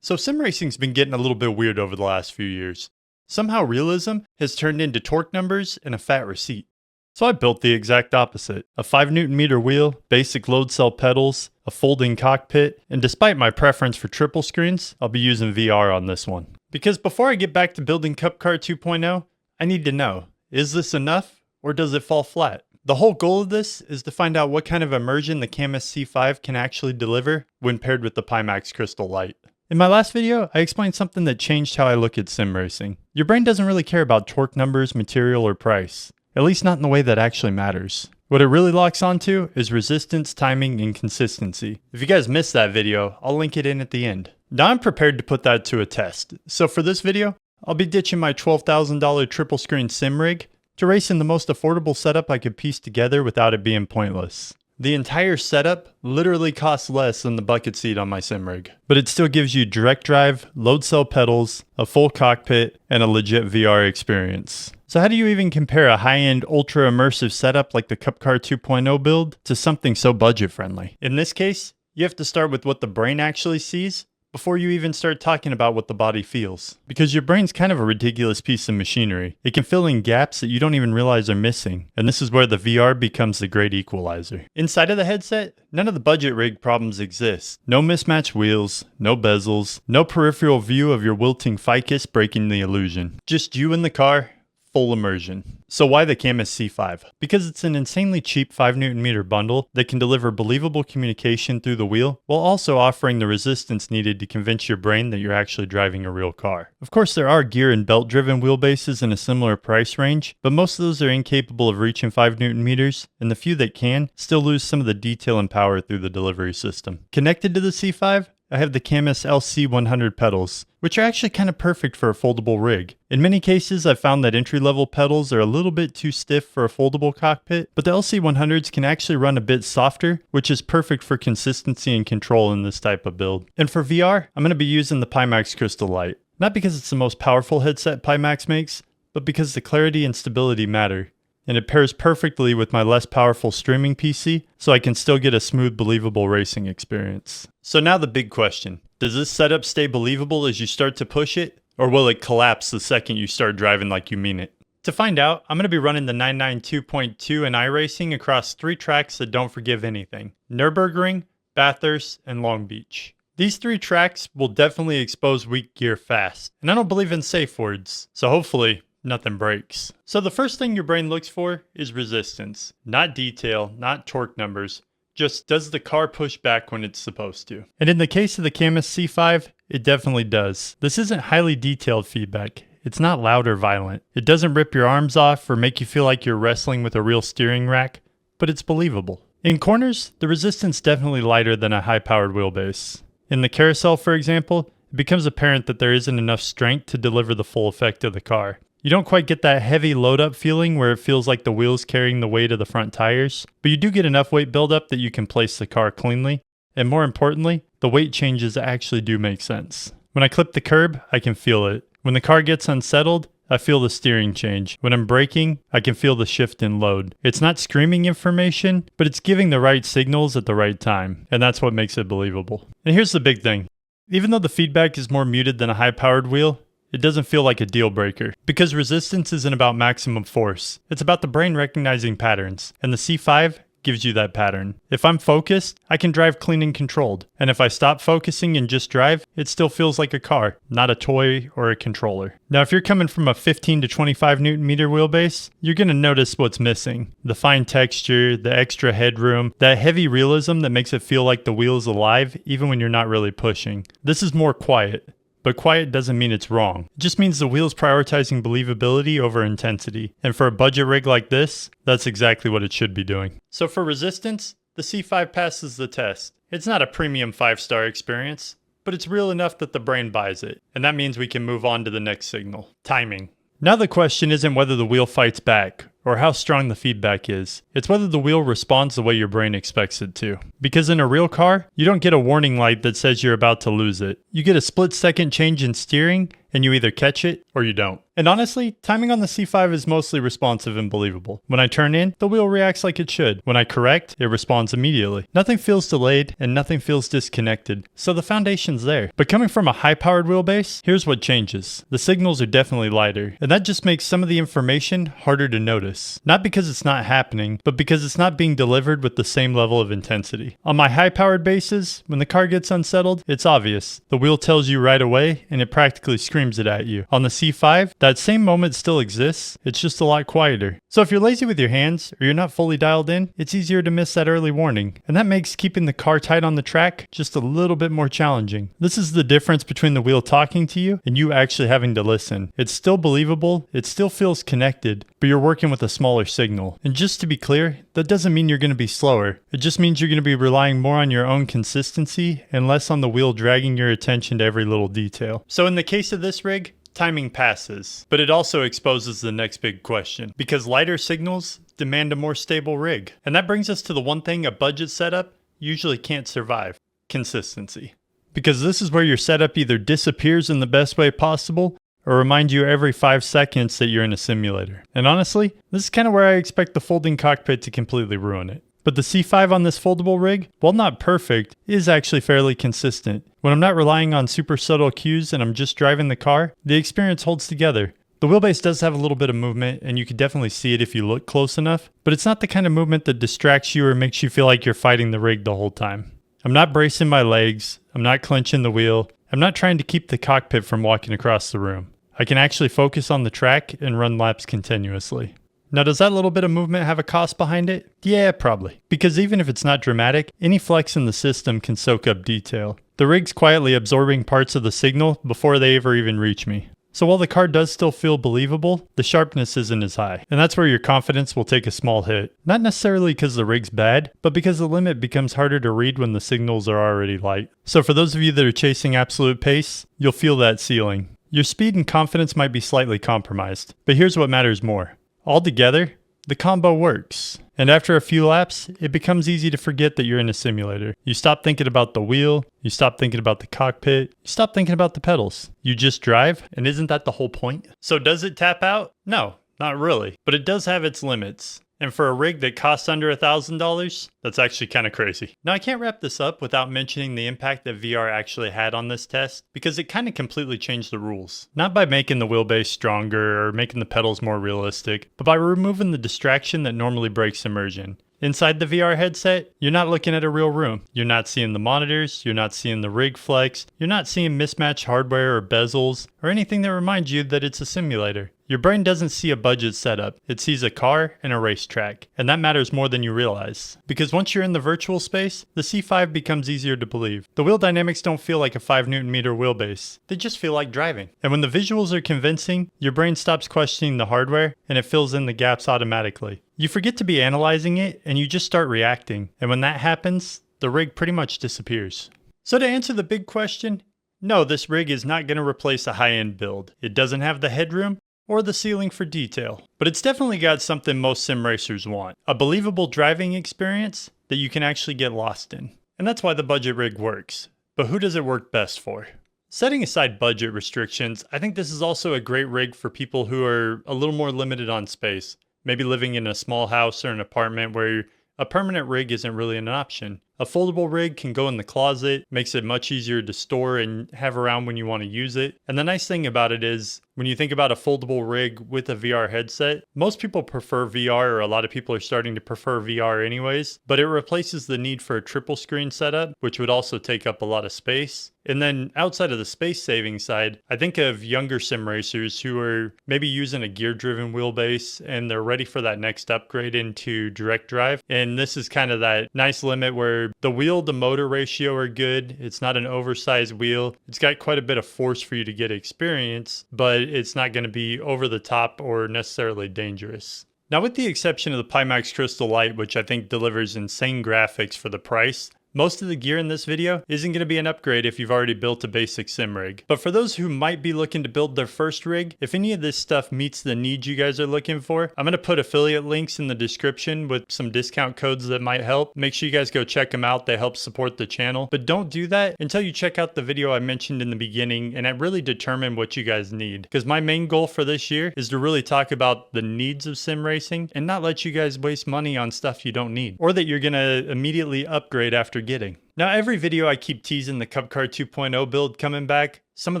So sim racing's been getting a little bit weird over the last few years. Somehow realism has turned into torque numbers and a fat receipt. So I built the exact opposite. A 5 Nm wheel, basic load cell pedals, a folding cockpit, and despite my preference for triple screens, I'll be using VR on this one. Because before I get back to building Cup Car 2.0, I need to know, is this enough or does it fall flat? The whole goal of this is to find out what kind of immersion the Camus C5 can actually deliver when paired with the Pimax Crystal Light. In my last video, I explained something that changed how I look at sim racing. Your brain doesn't really care about torque numbers, material, or price. At least not in the way that actually matters. What it really locks onto is resistance, timing, and consistency. If you guys missed that video, I'll link it in at the end. Now I'm prepared to put that to a test. So for this video, I'll be ditching my $12,000 triple screen sim rig to race in the most affordable setup I could piece together without it being pointless. The entire setup literally costs less than the bucket seat on my sim rig, but it still gives you direct drive, load cell pedals, a full cockpit, and a legit VR experience. So how do you even compare a high-end ultra immersive setup like the Cup Car 2.0 build to something so budget friendly? In this case, you have to start with what the brain actually sees before you even start talking about what the body feels. Because your brain's kind of a ridiculous piece of machinery. It can fill in gaps that you don't even realize are missing. And this is where the VR becomes the great equalizer. Inside of the headset, none of the budget rig problems exist. No mismatched wheels, no bezels, no peripheral view of your wilting ficus breaking the illusion. Just you in the car, full immersion. So why the Camus C5? Because it's an insanely cheap 5 Nm bundle that can deliver believable communication through the wheel while also offering the resistance needed to convince your brain that you're actually driving a real car. Of course, there are gear and belt driven wheelbases in a similar price range, but most of those are incapable of reaching 5 Nm, and the few that can still lose some of the detail and power through the delivery system. Connected to the C5, I have the Camus LC100 pedals, which are actually kind of perfect for a foldable rig. In many cases, I've found that entry-level pedals are a little bit too stiff for a foldable cockpit, but the LC100s can actually run a bit softer, which is perfect for consistency and control in this type of build. And for VR, I'm going to be using the Pimax Crystal Light. Not because it's the most powerful headset Pimax makes, but because the clarity and stability matter. And it pairs perfectly with my less powerful streaming PC, so I can still get a smooth, believable racing experience. So now the big question. Does this setup stay believable as you start to push it, or will it collapse the second you start driving like you mean it? To find out, I'm going to be running the 992.2 in iRacing across 3 tracks that don't forgive anything: Nürburgring, Bathurst, and Long Beach. These 3 tracks will definitely expose weak gear fast, and I don't believe in safe words, so hopefully nothing breaks. So the first thing your brain looks for is resistance. Not detail, not torque numbers, just does the car push back when it's supposed to? And in the case of the Camus C5, it definitely does. This isn't highly detailed feedback. It's not loud or violent. It doesn't rip your arms off or make you feel like you're wrestling with a real steering rack, but it's believable. In corners, the resistance definitely lighter than a high-powered wheelbase. In the carousel, for example, it becomes apparent that there isn't enough strength to deliver the full effect of the car. You don't quite get that heavy load-up feeling where it feels like the wheel's carrying the weight of the front tires, but you do get enough weight buildup that you can place the car cleanly, and more importantly, the weight changes actually do make sense. When I clip the curb, I can feel it. When the car gets unsettled, I feel the steering change. When I'm braking, I can feel the shift in load. It's not screaming information, but it's giving the right signals at the right time, and that's what makes it believable. And here's the big thing. Even though the feedback is more muted than a high-powered wheel, it doesn't feel like a deal breaker. Because resistance isn't about maximum force. It's about the brain recognizing patterns, and the C5 gives you that pattern. If I'm focused, I can drive clean and controlled. And if I stop focusing and just drive, it still feels like a car, not a toy or a controller. Now, if you're coming from a 15 to 25 Nm wheelbase, you're going to notice what's missing. The fine texture, the extra headroom, that heavy realism that makes it feel like the wheel is alive even when you're not really pushing. This is more quiet. But quiet doesn't mean it's wrong. It just means the wheel's prioritizing believability over intensity. And for a budget rig like this, that's exactly what it should be doing. So for resistance, the C5 passes the test. It's not a premium 5-star experience, but it's real enough that the brain buys it. And that means we can move on to the next signal: timing. Now the question isn't whether the wheel fights back or how strong the feedback is. It's whether the wheel responds the way your brain expects it to. Because in a real car, you don't get a warning light that says you're about to lose it. You get a split-second change in steering, and you either catch it or you don't. And honestly, timing on the C5 is mostly responsive and believable. When I turn in, the wheel reacts like it should. When I correct, it responds immediately. Nothing feels delayed and nothing feels disconnected. So the foundation's there. But coming from a high-powered wheelbase, here's what changes. The signals are definitely lighter, and that just makes some of the information harder to notice. Not because it's not happening, but because it's not being delivered with the same level of intensity. On my high-powered bases, when the car gets unsettled, it's obvious. The wheel tells you right away, and it practically screams it at you. On the C5, that same moment still exists, it's just a lot quieter. So if you're lazy with your hands, or you're not fully dialed in, it's easier to miss that early warning. And that makes keeping the car tight on the track just a little bit more challenging. This is the difference between the wheel talking to you and you actually having to listen. It's still believable, it still feels connected, but you're working with a smaller signal. And just to be clear, that doesn't mean you're going to be slower. It just means you're going to be relying more on your own consistency and less on the wheel dragging your attention to every little detail. So in the case of this rig, timing passes, but it also exposes the next big question, because lighter signals demand a more stable rig. And that brings us to the one thing a budget setup usually can't survive: consistency. Because this is where your setup either disappears in the best way possible or reminds you every 5 seconds that you're in a simulator. And honestly, this is kind of where I expect the folding cockpit to completely ruin it. But the C5 on this foldable rig, while not perfect, is actually fairly consistent. When I'm not relying on super subtle cues and I'm just driving the car, the experience holds together. The wheelbase does have a little bit of movement, and you can definitely see it if you look close enough, but it's not the kind of movement that distracts you or makes you feel like you're fighting the rig the whole time. I'm not bracing my legs, I'm not clenching the wheel, I'm not trying to keep the cockpit from walking across the room. I can actually focus on the track and run laps continuously. Now, does that little bit of movement have a cost behind it? Yeah, probably. Because even if it's not dramatic, any flex in the system can soak up detail. The rig's quietly absorbing parts of the signal before they ever even reach me. So while the car does still feel believable, the sharpness isn't as high. And that's where your confidence will take a small hit. Not necessarily because the rig's bad, but because the limit becomes harder to read when the signals are already light. So for those of you that are chasing absolute pace, you'll feel that ceiling. Your speed and confidence might be slightly compromised, but here's what matters more. Altogether, the combo works. And after a few laps, it becomes easy to forget that you're in a simulator. You stop thinking about the wheel, you stop thinking about the cockpit, you stop thinking about the pedals. You just drive, and isn't that the whole point? So does it tap out? No, not really. But it does have its limits. And for a rig that costs under $1,000, that's actually kind of crazy. Now, I can't wrap this up without mentioning the impact that VR actually had on this test, because it kind of completely changed the rules. Not by making the wheelbase stronger or making the pedals more realistic, but by removing the distraction that normally breaks immersion. Inside the VR headset, you're not looking at a real room. You're not seeing the monitors, you're not seeing the rig flex, you're not seeing mismatched hardware or bezels, or anything that reminds you that it's a simulator. Your brain doesn't see a budget setup, it sees a car and a racetrack, and that matters more than you realize. Because once you're in the virtual space, the C5 becomes easier to believe. The wheel dynamics don't feel like a 5 Nm wheelbase, they just feel like driving. And when the visuals are convincing, your brain stops questioning the hardware and it fills in the gaps automatically. You forget to be analyzing it and you just start reacting, and when that happens, the rig pretty much disappears. So to answer the big question, no, this rig is not going to replace a high-end build. It doesn't have the headroom or the ceiling for detail. But it's definitely got something most sim racers want. A believable driving experience that you can actually get lost in. And that's why the budget rig works. But who does it work best for? Setting aside budget restrictions, I think this is also a great rig for people who are a little more limited on space. Maybe living in a small house or an apartment where a permanent rig isn't really an option. A foldable rig can go in the closet, makes it much easier to store and have around when you want to use it. And the nice thing about it is, when you think about a foldable rig with a VR headset, most people prefer VR, or a lot of people are starting to prefer VR anyways, but it replaces the need for a triple screen setup, which would also take up a lot of space. And then outside of the space saving side, I think of younger sim racers who are maybe using a gear driven wheelbase and they're ready for that next upgrade into direct drive. And this is kind of that nice limit where the wheel to motor ratio are good. It's not an oversized wheel. It's got quite a bit of force for you to get experience, but it's not going to be over the top or necessarily dangerous. Now, with the exception of the Pimax Crystal Light, which I think delivers insane graphics for the price, Most of the gear in this video isn't going to be an upgrade if you've already built a basic sim rig. But for those who might be looking to build their first rig, if any of this stuff meets the needs you guys are looking for, I'm going to put affiliate links in the description with some discount codes that might help. Make sure you guys go check them out. They help support the channel. But don't do that until you check out the video I mentioned in the beginning and I really determine what you guys need. Because my main goal for this year is to really talk about the needs of sim racing and not let you guys waste money on stuff you don't need or that you're going to immediately upgrade after getting. Now, every video I keep teasing the Cup Car 2.0 build coming back. Some of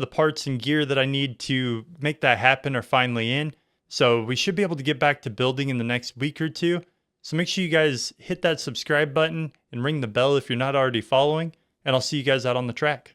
the parts and gear that I need to make that happen are finally in. So we should be able to get back to building in the next week or two. So make sure you guys hit that subscribe button and ring the bell if you're not already following. And I'll see you guys out on the track.